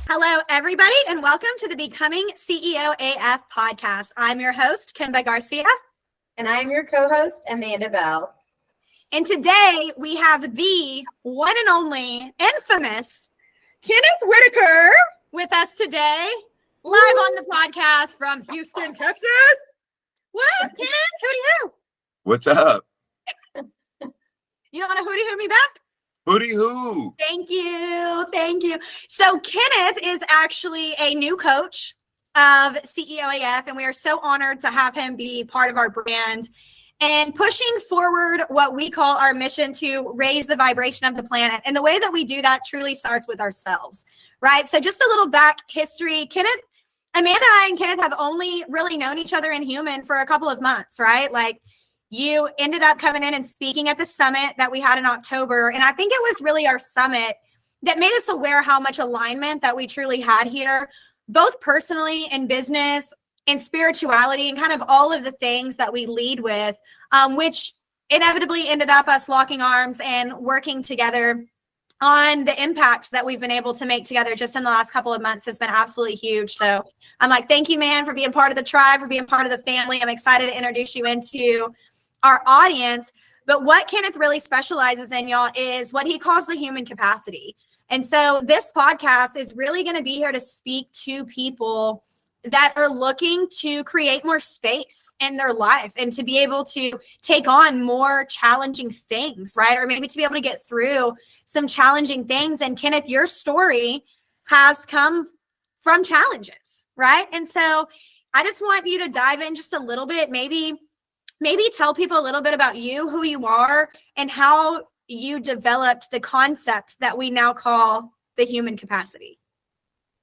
Hello, everybody, and welcome to the Becoming CEO AF podcast. I'm your host, Kimba Garcia. And I'm your co-host, Amanda Bell. And today we have the one and only infamous Kenneth Whitacre with us today, live on the podcast from Houston, Texas. What up, Kenneth? Hooty hoo. What's up? You don't want to hooty hoo me back? Hooty hoo. Thank you. Thank you. So Kenneth is actually a new coach of CEOAF, and we are so honored to have him be part of our brand and pushing forward what we call our mission to raise the vibration of the planet. And the way that we do that truly starts with ourselves, right? So just a little back history. Amanda and Kenneth have only really known each other in human for a couple of months, right? Like, you ended up coming in and speaking at the summit that we had in October. And I think it was really our summit that made us aware how much alignment that we truly had here, both personally in business, in spirituality, and kind of all of the things that we lead with, which inevitably ended up us locking arms and working together on the impact that we've been able to make together just in the last couple of months has been absolutely huge. So I'm like, thank you, man, for being part of the tribe, for being part of the family. I'm excited to introduce you into our audience. But what Kenneth really specializes in, y'all, is what he calls the human capacity. And so this podcast is really going to be here to speak to people that are looking to create more space in their life and to be able to take on more challenging things, right? Or maybe to be able to get through some challenging things. And Kenneth, your story has come from challenges, right? And so I just want you to dive in just a little bit, maybe tell people a little bit about you, who you are, and how you developed the concept that we now call the human capacity.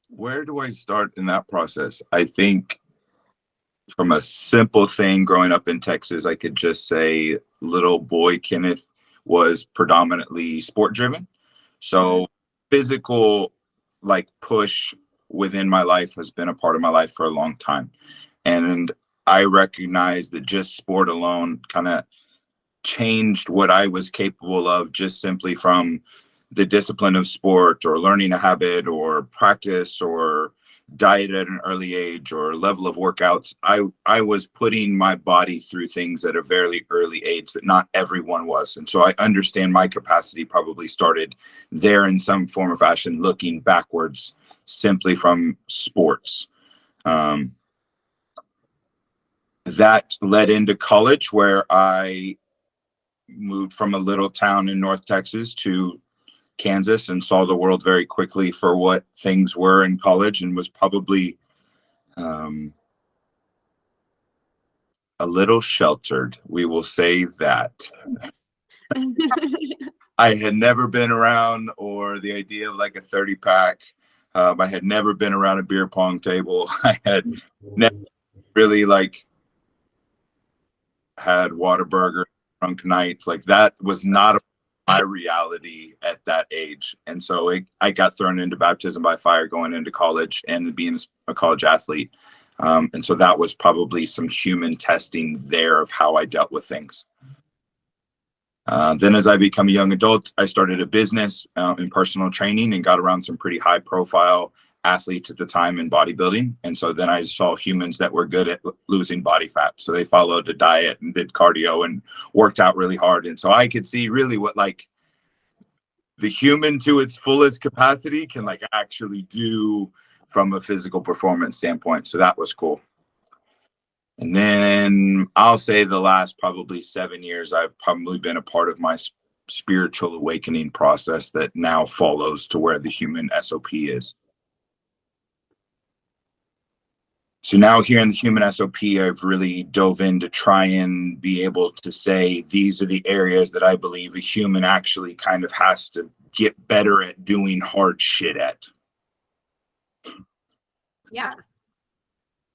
Where do I start in that process? I think from a simple thing growing up in Texas, I could just say little boy Kenneth was predominantly sport driven. So physical push within my life has been a part of my life for a long time. And I recognize that just sport alone kind of changed what I was capable of, just simply from the discipline of sport or learning a habit or practice or diet at an early age or level of workouts. I was putting my body through things at a very early age that not everyone was. And so I understand my capacity probably started there in some form or fashion, looking backwards simply from sports. That led into college, where I moved from a little town in North Texas to Kansas and saw the world very quickly for what things were in college, and was probably a little sheltered. We will say that. I had never been around or the idea of like a 30 pack. I had never been around a beer pong table. I had never really had Whataburger drunk nights. Like, that was not my reality at that age. And so I got thrown into baptism by fire going into college and being a college athlete. And so that was probably some human testing there of how I dealt with things. Then as I become a young adult, I started a business in personal training and got around some pretty high profile athletes at the time in bodybuilding. And so then I saw humans that were good at losing body fat. So they followed a diet and did cardio and worked out really hard. And so I could see really what the human to its fullest capacity can actually do from a physical performance standpoint. So that was cool. And then I'll say the last probably 7 years, I've probably been a part of my spiritual awakening process that now follows to where the human SOP is. So now here in the human SOP, I've really dove in to try and be able to say, these are the areas that I believe a human actually kind of has to get better at doing hard shit at. Yeah.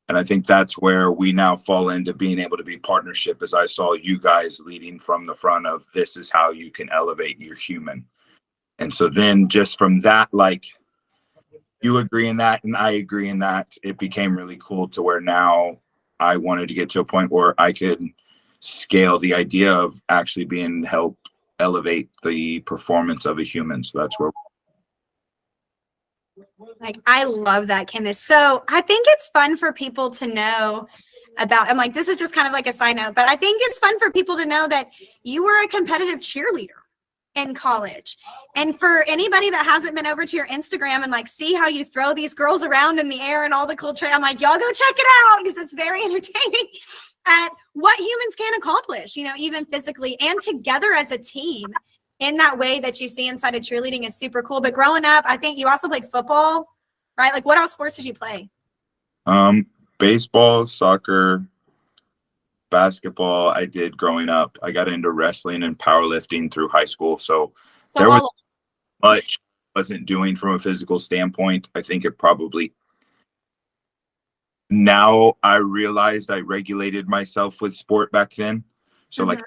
And I think that's where we now fall into being able to be partnership, as I saw you guys leading from the front of, this is how you can elevate your human. And so then just from that, you agree in that and I agree in that, it became really cool to where now I wanted to get to a point where I could scale the idea of actually being help elevate the performance of a human. So that's where Like, I love that, Kenneth. So I think it's fun for people to know about, I'm like, this is just kind of like a side note, but I think it's fun for people to know that you were a competitive cheerleader in college. And for anybody that hasn't been over to your Instagram and like see how you throw these girls around in the air and all the cool I'm like, y'all go check it out because it's very entertaining at what humans can accomplish, even physically and together as a team in that way that you see inside of cheerleading is super cool. But growing up, I think you also played football, right? Like, what else sports did you play? Baseball, soccer, basketball. I did growing up. I got into wrestling and powerlifting through high school. So there was much I wasn't doing from a physical standpoint. I think it probably, now I realized I regulated myself with sport back then. So like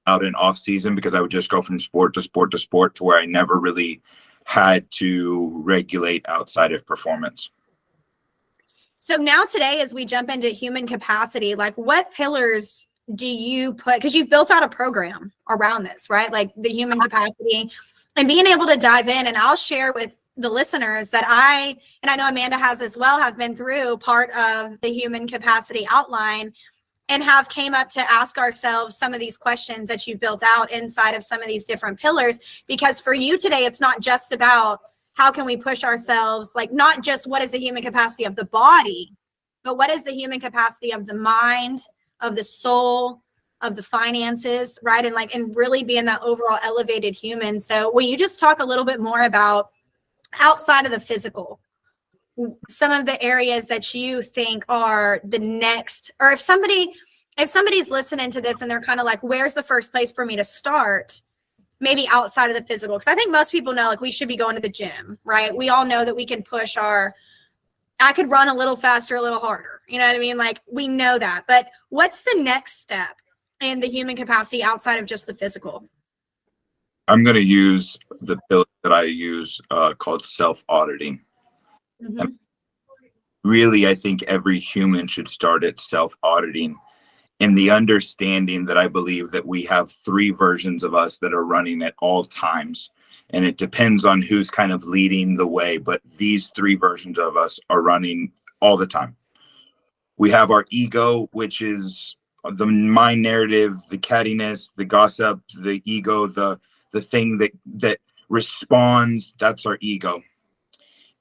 out in off season, because I would just go from sport to sport to sport to where I never really had to regulate outside of performance. So now today, as we jump into human capacity, like what pillars do you put, because you've built out a program around this, right? Like the human capacity and being able to dive in. And I'll share with the listeners that and I know Amanda has as well, have been through part of the human capacity outline and have came up to ask ourselves some of these questions that you've built out inside of some of these different pillars. Because for you today, it's not just about how can we push ourselves, like not just what is the human capacity of the body, but what is the human capacity of the mind, of the soul, of the finances, right? And really being that overall elevated human. So will you just talk a little bit more about outside of the physical, some of the areas that you think are the next, or if somebody's listening to this and they're kind of like, where's the first place for me to start? Maybe outside of the physical, because I think most people know like we should be going to the gym, right? We all know that we can push I could run a little faster, a little harder. You know what I mean? Like we know that, but what's the next step in the human capacity outside of just the physical? I'm going to use the pillar that I use called self-auditing. And really, I think every human should start at self-auditing in the understanding that I believe that we have three versions of us that are running at all times. And it depends on who's kind of leading the way, but these three versions of us are running all the time. We have our ego, which is the mind narrative, the cattiness, the gossip, the ego, the thing that responds. That's our ego.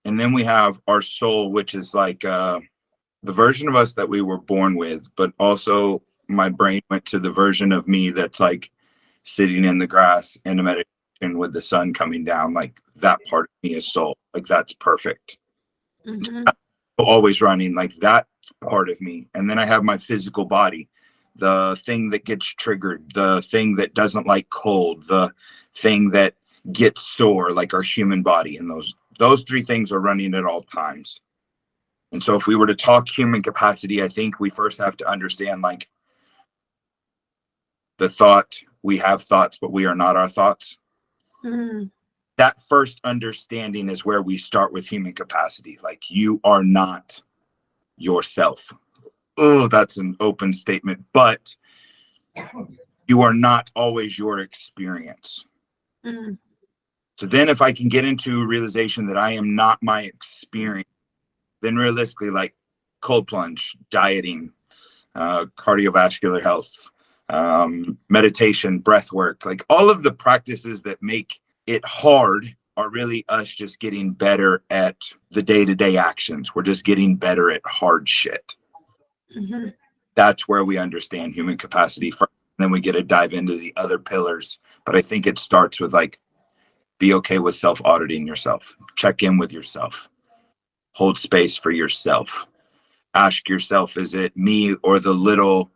And then we have our soul, which is like the version of us that we were born with, but also my brain went to the version of me that's like sitting in the grass in a meditation with the sun coming down. Like that part of me is soul. Like that's perfect. Always running like that part of me. And then I have my physical body, the thing that gets triggered, the thing that doesn't like cold, the thing that gets sore, like our human body. And those three things are running at all times. And so if we were to talk human capacity, I think we first have to understand like the thought, we have thoughts, but we are not our thoughts. That first understanding is where we start with human capacity. Like you are not yourself. Oh, that's an open statement, but you are not always your experience. So then if I can get into a realization that I am not my experience, then realistically, like cold plunge, dieting, cardiovascular health, meditation, breath work, like all of the practices that make it hard are really us just getting better at the day-to-day actions. We're just getting better at hard shit. That's where we understand human capacity first. Then we get to dive into the other pillars. But I think it starts with like, be okay with self-auditing yourself. Check in with yourself. Hold space for yourself. Ask yourself, is it me or the little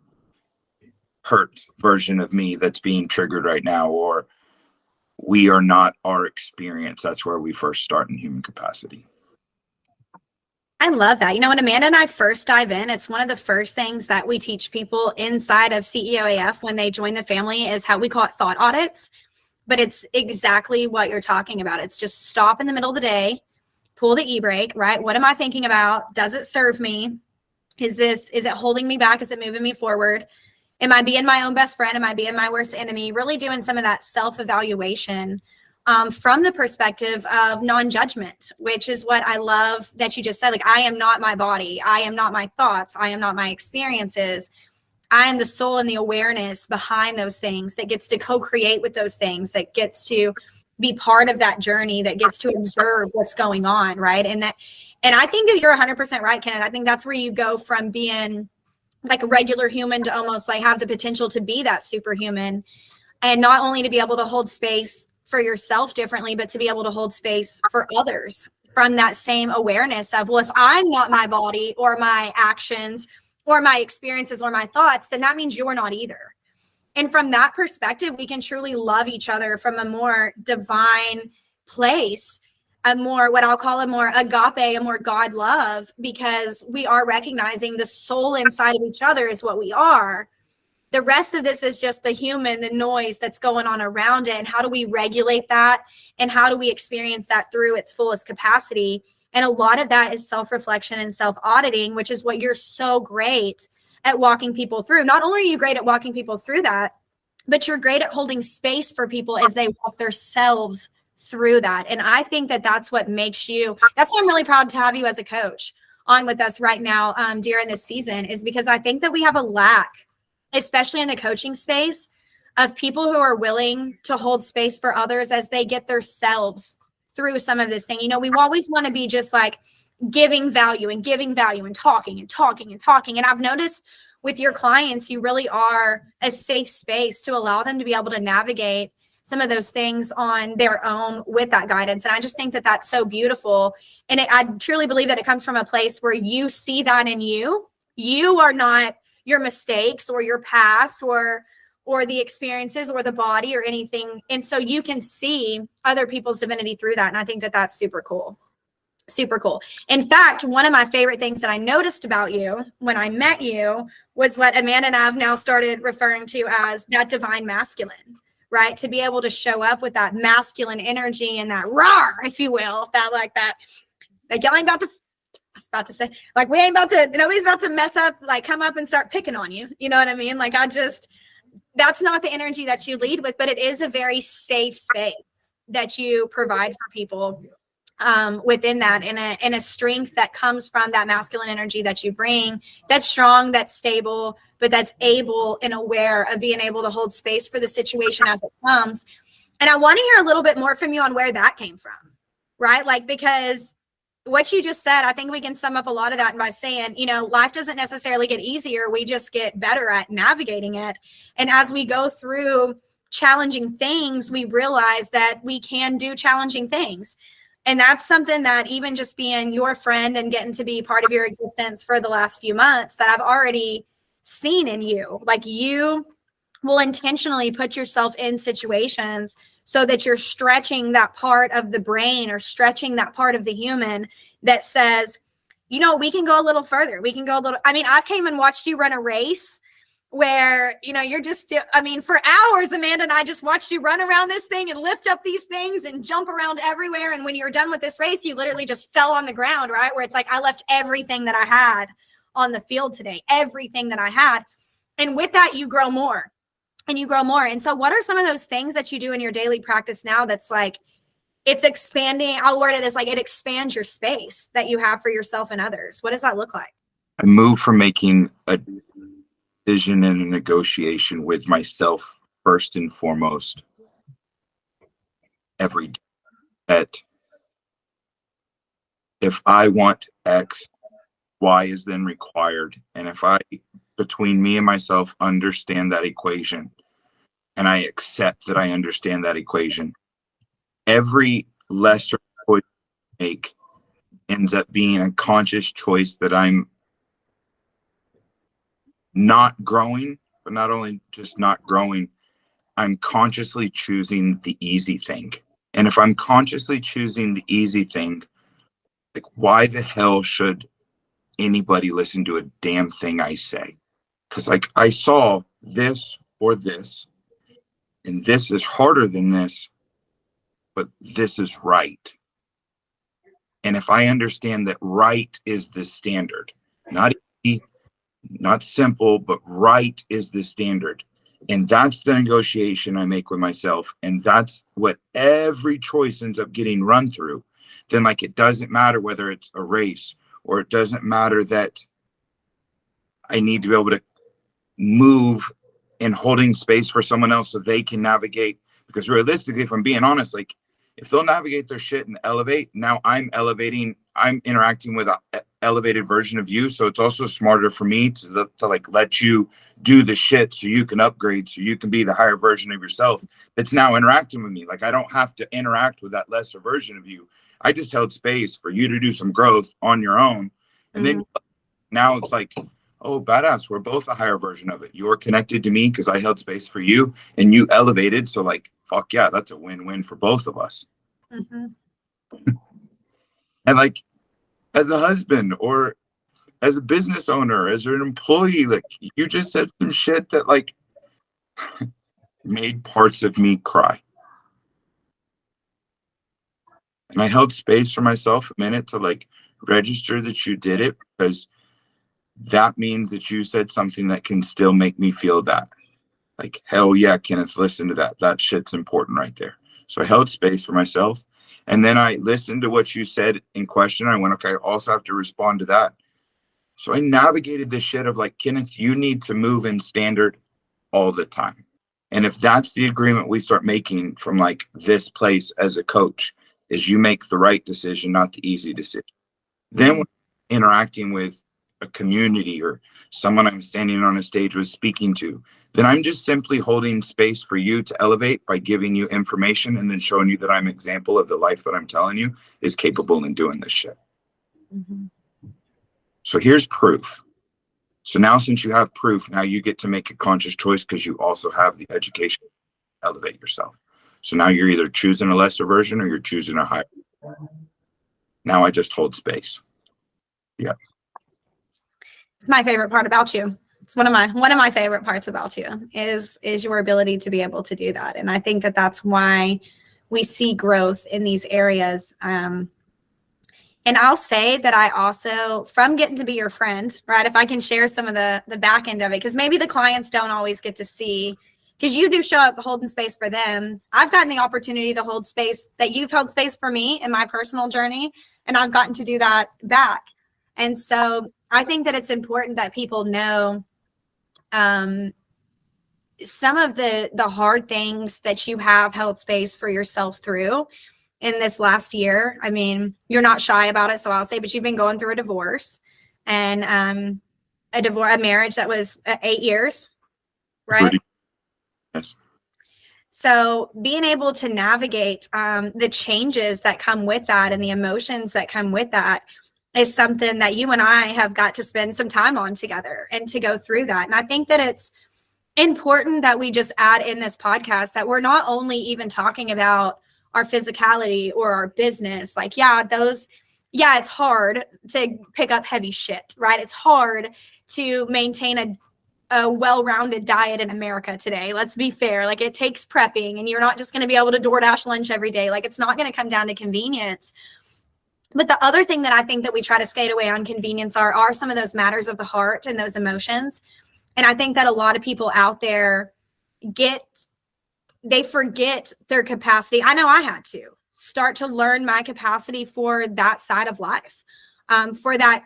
hurt version of me that's being triggered right now? Or we are not our experience. That's where we first start in human capacity. I love that. When Amanda and I first dive in, it's one of the first things that we teach people inside of CEOAF when they join the family is how we call it thought audits. But it's exactly what you're talking about. It's just stop in the middle of the day, pull the e-brake, right? What am I thinking about? Does it serve me? Is it holding me back? Is it moving me forward? Am I being my own best friend? Am I being my worst enemy? Really doing some of that self-evaluation from the perspective of non-judgment, which is what I love that you just said. Like, I am not my body. I am not my thoughts. I am not my experiences. I am the soul and the awareness behind those things that gets to co-create with those things, that gets to be part of that journey, that gets to observe what's going on, right? And I think that you're 100% right, Kenneth. I think that's where you go from being like a regular human to almost like have the potential to be that superhuman, and not only to be able to hold space for yourself differently, but to be able to hold space for others from that same awareness of, well, if I'm not my body or my actions or my experiences or my thoughts, then that means you're not either. And from that perspective, we can truly love each other from a more divine place, a more, what I'll call a more agape, a more God love, because we are recognizing the soul inside of each other is what we are. The rest of this is just the human, the noise that's going on around it. And how do we regulate that? And how do we experience that through its fullest capacity? And a lot of that is self-reflection and self-auditing, which is what you're so great at walking people through. Not only are you great at walking people through that, but you're great at holding space for people as they walk themselves through that. And I think that that's what makes you, that's why I'm really proud to have you as a coach on with us right now during this season, is because I think that we have a lack, especially in the coaching space, of people who are willing to hold space for others as they get themselves through some of this thing. You know, we always want to be just like giving value and talking and talking and talking. And I've noticed with your clients, you really are a safe space to allow them to be able to navigate some of those things on their own with that guidance. And I just think that that's so beautiful. And I truly believe that it comes from a place where you see that in you. You are not your mistakes or your past or the experiences or the body or anything. And so you can see other people's divinity through that. And I think that that's super cool. Super cool. In fact, one of my favorite things that I noticed about you when I met you was what Amanda and I have now started referring to as that divine masculine, right? To be able to show up with that masculine energy and that roar, if you will, like y'all ain't about to, I was about to say, like, we ain't about to, nobody's about to mess up, like come up and start picking on you. You know what I mean? Like, that's not the energy that you lead with, but it is a very safe space that you provide for people within that, in a strength that comes from that masculine energy that you bring, that's strong, that's stable, but that's able and aware of being able to hold space for the situation as it comes. And I want to hear a little bit more from you on where that came from, right? Like, because what you just said, I think we can sum up a lot of that by saying, you know, life doesn't necessarily get easier. We just get better at navigating it. And as we go through challenging things, we realize that we can do challenging things. And that's something that even just being your friend and getting to be part of your existence for the last few months that I've already seen in you. Like, you will intentionally put yourself in situations so that you're stretching that part of the brain or stretching that part of the human that says, you know, we can go a little further. We can go a little, I mean, I've came and watched you run a race where, you know, you're just, I mean, for hours, Amanda and I just watched you run around this thing and lift up these things and jump around everywhere. And when you're done with this race, you literally just fell on the ground, right? Where it's like, I left everything that I had on the field today, everything that I had. And with that, you grow more and you grow more. And so what are some of those things that you do in your daily practice now that's like, it's expanding, I'll word it as like, it expands your space that you have for yourself and others. What does that look like? I moved from making a decision and a negotiation with myself first and foremost every day, that if I want X, Y is then required. And if I, between me and myself, understand that equation and I accept that I understand that equation, every lesser choice I make ends up being a conscious choice that I'm not growing, but not only just not growing, I'm consciously choosing the easy thing. And if I'm consciously choosing the easy thing, like, why the hell should anybody listen to a damn thing I say? Because like, I saw this or this, and this is harder than this, but this is right. And if I understand that right is the standard, not easy, not simple, but right is the standard. And that's the negotiation I make with myself. And that's what every choice ends up getting run through. Then, like, it doesn't matter whether it's a race, or it doesn't matter that I need to be able to move and holding space for someone else so they can navigate. Because realistically, if I'm being honest, like, if they'll navigate their shit and elevate, now I'm elevating, I'm interacting with an elevated version of you. So it's also smarter for me to like let you do the shit so you can upgrade, so you can be the higher version of yourself that's now interacting with me. Like, I don't have to interact with that lesser version of you. I just held space for you to do some growth on your own. And then now it's like, oh, badass, we're both a higher version of it. You're connected to me because I held space for you, and you elevated. So, like, fuck yeah, that's a win-win for both of us. And, like, as a husband or as a business owner, as an employee, like, you just said some shit that, like, made parts of me cry. And I held space for myself a minute to, like, register that you did it, because that means that you said something that can still make me feel that. Like, hell yeah, Kenneth, listen to that. That shit's important right there. So I held space for myself. And then I listened to what you said in question. I went, okay, I also have to respond to that. So I navigated this shit of, like, Kenneth, you need to move in standard all the time. And if that's the agreement we start making from, like, this place as a coach, is you make the right decision, not the easy decision. Then when interacting with a community or someone I'm standing on a stage with speaking to, then I'm just simply holding space for you to elevate by giving you information and then showing you that I'm an example of the life that I'm telling you is capable in doing this shit. So here's proof. So now, since you have proof, now you get to make a conscious choice, because you also have the education to elevate yourself. So now you're either choosing a lesser version or you're choosing a higher. Now I just hold space. Yeah. It's my favorite part about you. It's one of my favorite parts about you is your ability to be able to do that. And I think that that's why we see growth in these areas. And I'll say that I also, from getting to be your friend, right? If I can share some of the back end of it, because maybe the clients don't always get to see, because you do show up holding space for them. I've gotten the opportunity to hold space that you've held space for me in my personal journey, and I've gotten to do that back. And so I think that it's important that people know some of the hard things that you have held space for yourself through in this last year. I mean, you're not shy about it, so I'll say, but you've been going through a divorce, and a marriage that was 8 years, right? Yes. So being able to navigate the changes that come with that and the emotions that come with that is something that you and I have got to spend some time on together and to go through that. And I think that it's important that we just add in this podcast that we're not only even talking about our physicality or our business. Like, it's hard to pick up heavy shit, right? It's hard to maintain a well-rounded diet in America today. Let's be fair. Like, it takes prepping, and you're not just going to be able to DoorDash lunch every day. Like, it's not going to come down to convenience. But the other thing that I think that we try to skate away on convenience are some of those matters of the heart and those emotions. And I think that a lot of people out there they forget their capacity. I know I had to start to learn my capacity for that side of life, for that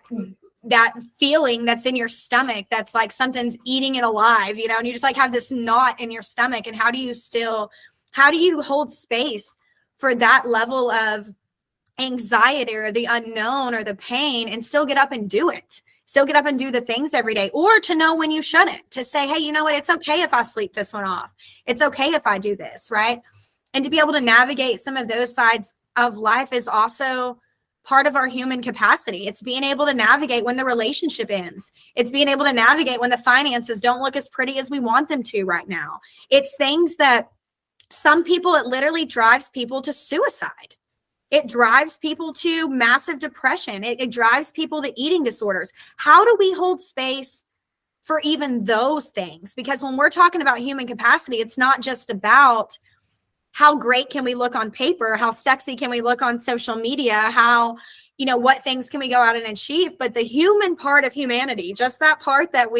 feeling that's in your stomach, that's like something's eating it alive, and you just like have this knot in your stomach. And how do you hold space for that level of anxiety or the unknown or the pain and still get up and do it? Still get up and do the things every day, or to know when you shouldn't, to say, hey, you know what? It's okay if I sleep this one off. It's okay if I do this, right? And to be able to navigate some of those sides of life is also part of our human capacity. It's being able to navigate when the relationship ends. It's being able to navigate when the finances don't look as pretty as we want them to right now. It's things that some people, it literally drives people to suicide. It drives people to massive depression. It drives people to eating disorders. How do we hold space for even those things? Because when we're talking about human capacity, it's not just about how great can we look on paper, how sexy can we look on social media, how, what things can we go out and achieve, but the human part of humanity, just that part that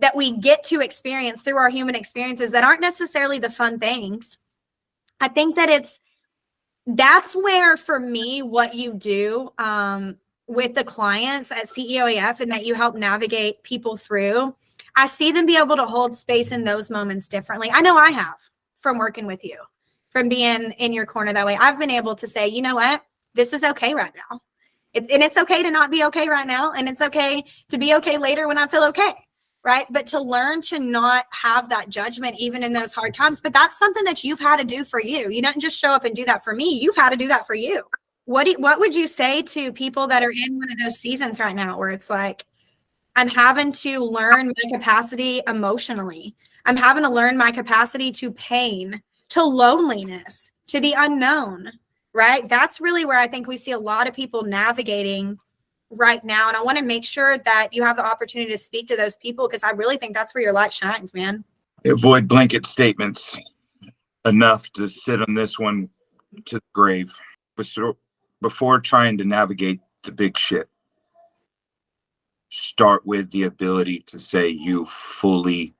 that we get to experience through our human experiences that aren't necessarily the fun things. I think that that's where, for me, what you do with the clients at CEOAF and that you help navigate people through, I see them be able to hold space in those moments differently. I know I have, from working with you, from being in your corner that way. I've been able to say, you know what, this is okay right now. It's okay to not be okay right now. And it's okay to be okay later when I feel okay. Right. But to learn to not have that judgment, even in those hard times. But that's something that you've had to do for you. You didn't just show up and do that for me. You've had to do that for you. What would you say to people that are in one of those seasons right now where it's like, I'm having to learn my capacity emotionally. I'm having to learn my capacity to pain, to loneliness, to the unknown, right? That's really where I think we see a lot of people navigating right now. And I want to make sure that you have the opportunity to speak to those people, because I really think that's where your light shines, man. Avoid blanket statements. Enough to sit on this one to the grave. Before trying to navigate the big shit, start with the ability to say you fully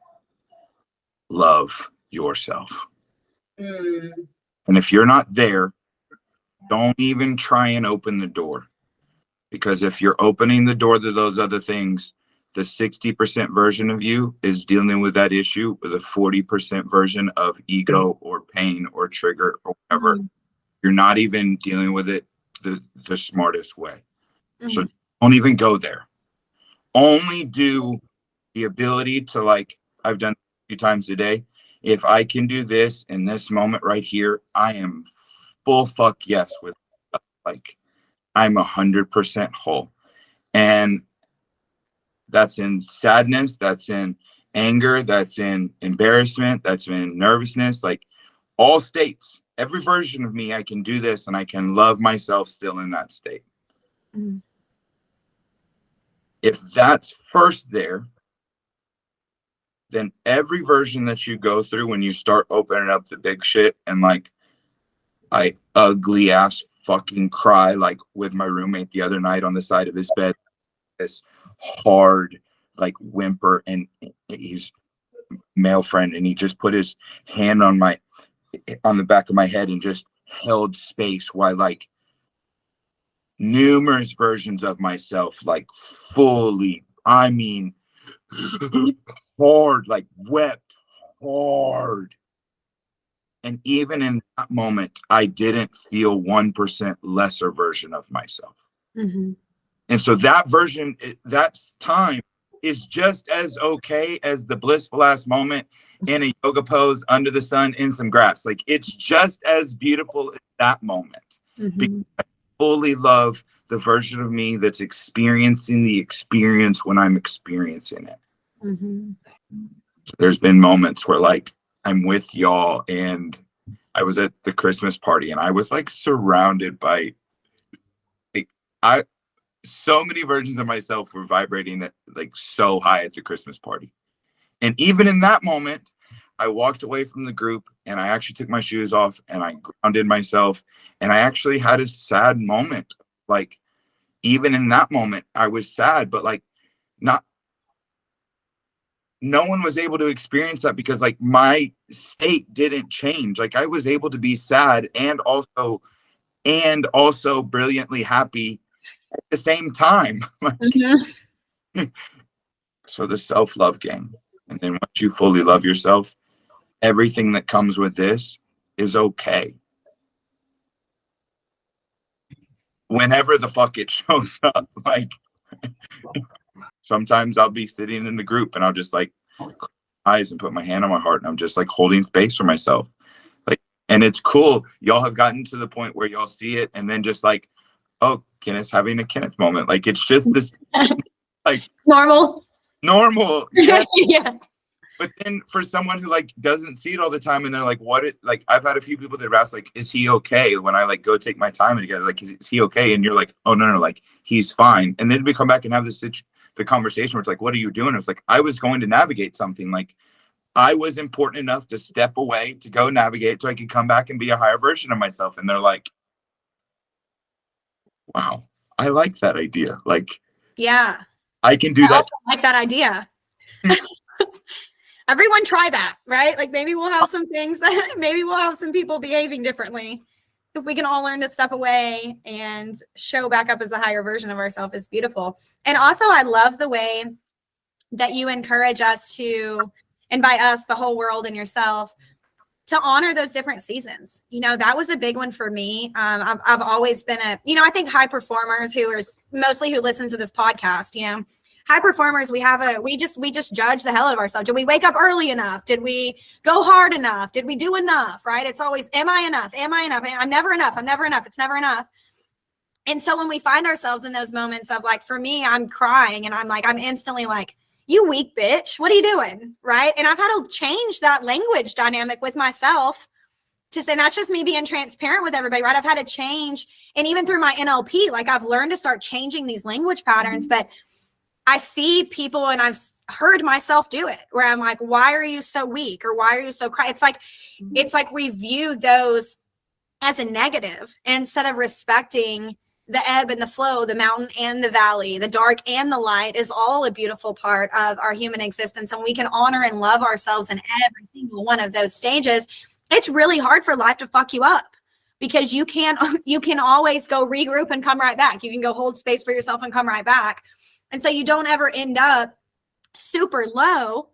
love yourself. And if you're not there, don't even try and open the door. Because if you're opening the door to those other things, the 60% version of you is dealing with that issue with a 40% version of ego or pain or trigger or whatever. You're not even dealing with it the smartest way. So don't even go there. Only do the ability to, like I've done a few times a day. If I can do this in this moment right here, I am full fuck yes with, like, I'm 100% whole. And that's in sadness, that's in anger, that's in embarrassment, that's in nervousness, like all states. Every version of me, I can do this and I can love myself still in that state. If that's first there, then every version that you go through when you start opening up the big shit, and like I ugly ass fucking cry, like with my roommate the other night on the side of his bed, this hard like whimper, and he's male friend, and he just put his hand on the back of my head and just held space while like numerous versions of myself, like fully, I mean hard, like wept hard. And even in that moment, I didn't feel 1% lesser version of myself. And so that version, that time is just as okay as the blissful ass moment in a yoga pose under the sun in some grass. Like, it's just as beautiful as that moment. Because I fully love the version of me that's experiencing the experience when I'm experiencing it. There's been moments where like I'm with y'all and I was at the Christmas party and I was like surrounded by like, so many versions of myself were vibrating at, like, so high at the Christmas party. And even in that moment, I walked away from the group and I actually took my shoes off and I grounded myself, and I actually had a sad moment. Like, even in that moment, I was sad, but like no one was able to experience that because like my state didn't change. Like, I was able to be sad and also brilliantly happy at the same time. So the self-love game. And then once you fully love yourself, everything that comes with this is okay. Whenever the fuck it shows up. Like, sometimes I'll be sitting in the group and I'll just like close my eyes and put my hand on my heart and I'm just like holding space for myself. Like, and it's cool. Y'all have gotten to the point where y'all see it and then just like, oh, Kenneth's having a Kenneth moment. Like, it's just this like normal. Yeah. But then for someone who like doesn't see it all the time and they're like, like, I've had a few people that have asked, like, is he okay? When I like go take my time together, like, is he okay? And you're like, oh no, like, he's fine. And then we come back and have the conversation where it's like, what are you doing? It's like, I was going to navigate something. Like, I was important enough to step away to go navigate so I could come back and be a higher version of myself. And they're like, wow, I like that idea. Like, yeah, I can do that. I also like that idea. everyone try that, right? Like maybe we'll have some things that maybe we'll have some people behaving differently. If we can all learn to step away and show back up as a higher version of ourselves is beautiful. And also I love the way that you encourage us to, and by us, the whole world and yourself, to honor those different seasons. You know, that was a big one for me. I've always been I think high performers who listen to this podcast, high performers, we just judge the hell out of ourselves. Did we wake up early enough? Did we go hard enough? Did we do enough? Right? It's always, am I enough? Am I enough? I'm never enough. I'm never enough. It's never enough. And so when we find ourselves in those moments of like, for me, I'm crying and I'm instantly like, you weak bitch, what are you doing? Right? And I've had to change that language dynamic with myself to say, that's just me being transparent with everybody, right? I've had to change. And even through my NLP, like I've learned to start changing these language patterns, but I see people and I've heard myself do it where I'm like, why are you so weak? Or why are you so cry? It's like we view those as a negative instead of respecting the ebb and the flow, the mountain and the valley, the dark and the light is all a beautiful part of our human existence. And we can honor and love ourselves in every single one of those stages. It's really hard for life to fuck you up because you can always go regroup and come right back. You can go hold space for yourself and come right back. And so you don't ever end up super low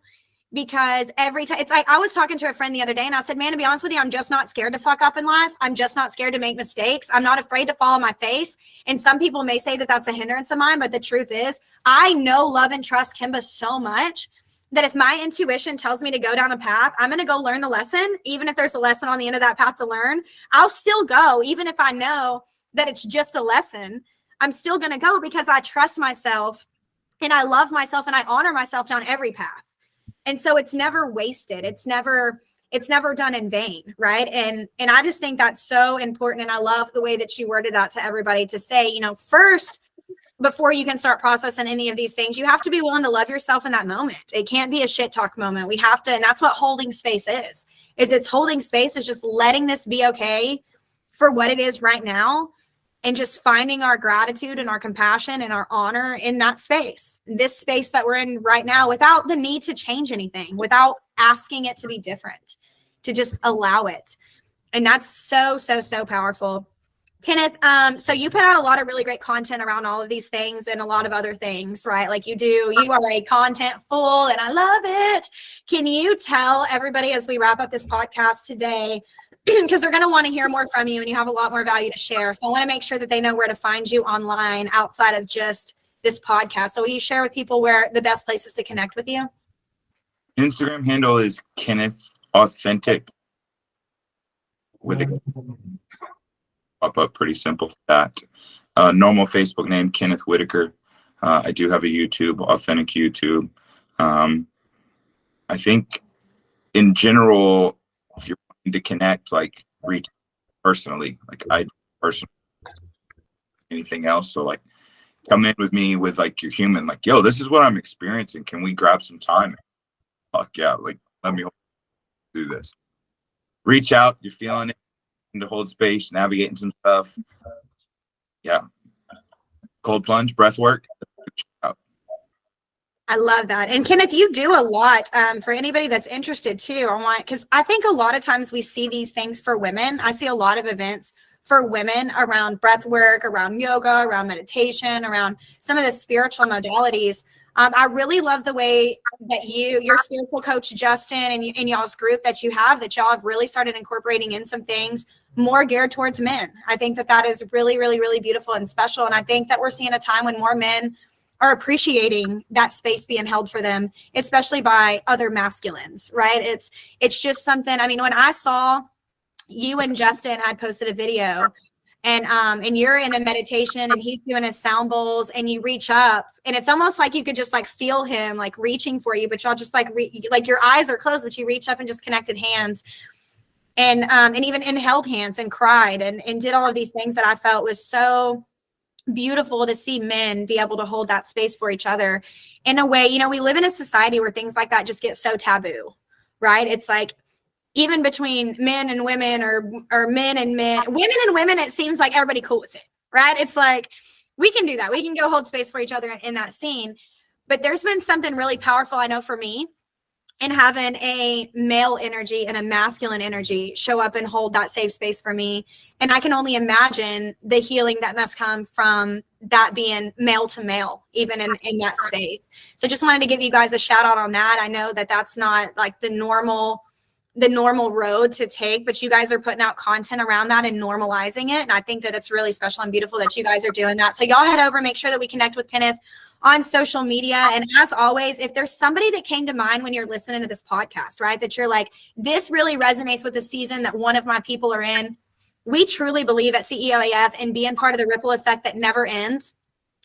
because every time it's like, I was talking to a friend the other day and I said, man, to be honest with you, I'm just not scared to fuck up in life. I'm just not scared to make mistakes. I'm not afraid to fall on my face. And some people may say that that's a hindrance of mine, but the truth is I know, love, and trust Kimba so much that if my intuition tells me to go down a path, I'm going to go learn the lesson. Even if there's a lesson on the end of that path to learn, I'll still go. Even if I know that it's just a lesson, I'm still going to go because I trust myself and I love myself and I honor myself down every path. And so it's never wasted. It's never done in vain. Right. And I just think that's so important. And I love the way that you worded that to everybody to say, first, before you can start processing any of these things, you have to be willing to love yourself in that moment. It can't be a shit talk moment. We have to, and that's what holding space is it's holding space is just letting this be okay for what it is right now. And just finding our gratitude and our compassion and our honor in that space, this space that we're in right now, without the need to change anything, without asking it to be different, to just allow it. And that's so, so, so powerful. Kenneth, so you put out a lot of really great content around all of these things and a lot of other things, right? Like you are a content fool and I love it. Can you tell everybody as we wrap up this podcast today, because they're going to want to hear more from you and you have a lot more value to share. So I want to make sure that they know where to find you online outside of just this podcast. So will you share with people where the best places to connect with you? Instagram handle is Kenneth Authentic with a pop up, pretty simple for that. Normal Facebook name, Kenneth Whitacre. I do have a YouTube, authentic YouTube. I think in general, if you're wanting to connect, like reach personally, like I personally, anything else. So like come in with me with like your human, like, yo, this is what I'm experiencing. Can we grab some time? Fuck yeah. Like, let me do this. Reach out. You're feeling it. To hold space, navigating some stuff. Yeah. Cold plunge, breath work. I love that. And Kenneth, you do a lot for anybody that's interested too. Because I think a lot of times we see these things for women. I see a lot of events for women around breath work, around yoga, around meditation, around some of the spiritual modalities. I really love the way that your spiritual coach, Justin, and y'all's group that y'all have really started incorporating in some things more geared towards men. I think that is really, really, really beautiful and special. And I think that we're seeing a time when more men are appreciating that space being held for them, especially by other masculines, right? It's just something, I mean, when I saw you and Justin had posted a video and you're in a meditation and he's doing his sound bowls and you reach up and it's almost like you could just like feel him like reaching for you, but y'all just like your eyes are closed, but you reach up and just connected hands and even held hands and cried and did all of these things that I felt was so beautiful to see men be able to hold that space for each other in a way. We live in a society where things like that just get so taboo, right? It's like even between men and women or men and men, women and women, it seems like everybody cool with it, right? It's like, we can do that. We can go hold space for each other in that scene. But there's been something really powerful, I know for me, and having a male energy and a masculine energy show up and hold that safe space for me. And I can only imagine the healing that must come from that being male to male, even in that space. So just wanted to give you guys a shout out on that. I know that that's not like the normal road to take, but you guys are putting out content around that and normalizing it. And I think that it's really special and beautiful that you guys are doing that. So y'all head over, make sure that we connect with Kenneth on social media. And as always, if there's somebody that came to mind when you're listening to this podcast, right, that you're like, this really resonates with the season that one of my people are in. We truly believe at CEOAF in being part of the ripple effect that never ends.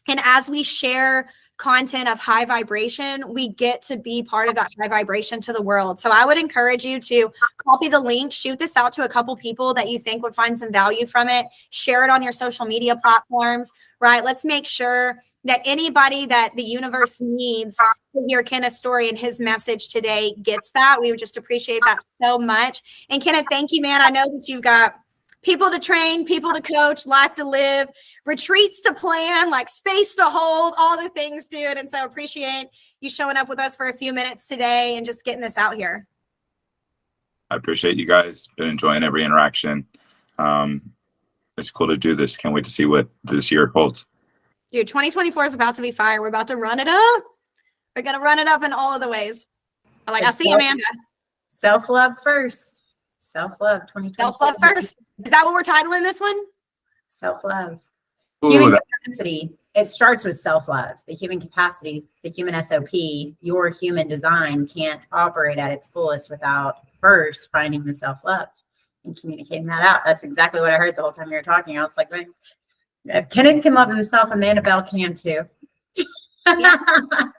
And as we share content of high vibration, we get to be part of that high vibration to the world. So I would encourage you to copy the link, shoot this out to a couple people that you think would find some value from it, share it on your social media platforms, right? Let's make sure that anybody that the universe needs to hear Kenneth's story and his message today gets that. We would just appreciate that so much. And Kenneth, thank you, man. I know that you've got people to train, people to coach, life to live, retreats to plan, like space to hold, all the things, dude. And so appreciate you showing up with us for a few minutes today and just getting this out here. I appreciate you guys. Been enjoying every interaction. It's cool to do this. Can't wait to see what this year holds. Dude, 2024 is about to be fire. We're about to run it up. We're going to run it up in all of the ways. I see Amanda. Self-love first. Self-love. 2024. Self-love first. Is that what we're titling this one? Self-love. Ooh, Human capacity. It starts with self-love. The human capacity, the human SOP, your human design can't operate at its fullest without first finding the self-love and communicating that out. That's exactly what I heard the whole time you were talking. I was like, man, if Kenneth can love himself, Amanda Bell can too. Yeah.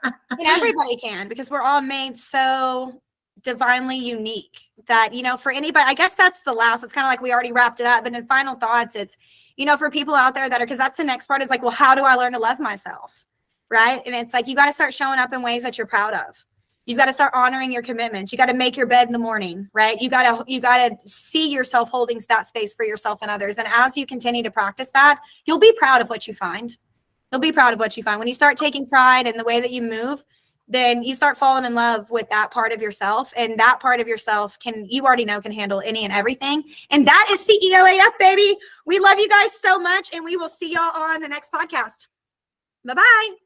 And everybody can, because we're all made so divinely unique that, you know, for anybody, I guess that's the last, it's kind of like we already wrapped it up, but in final thoughts, it's, you know, for people out there that are, because that's the next part is like, well, how do I learn to love myself? Right. And it's like, you got to start showing up in ways that you're proud of. You've got to start honoring your commitments. You got to make your bed in the morning, right? You got to see yourself holding that space for yourself and others. And as you continue to practice that, you'll be proud of what you find. You'll be proud of what you find. When you start taking pride in the way that you move, then you start falling in love with that part of yourself. And that part of yourself you already know can handle any and everything. And that is CEOAF, baby. We love you guys so much. And we will see y'all on the next podcast. Bye-bye.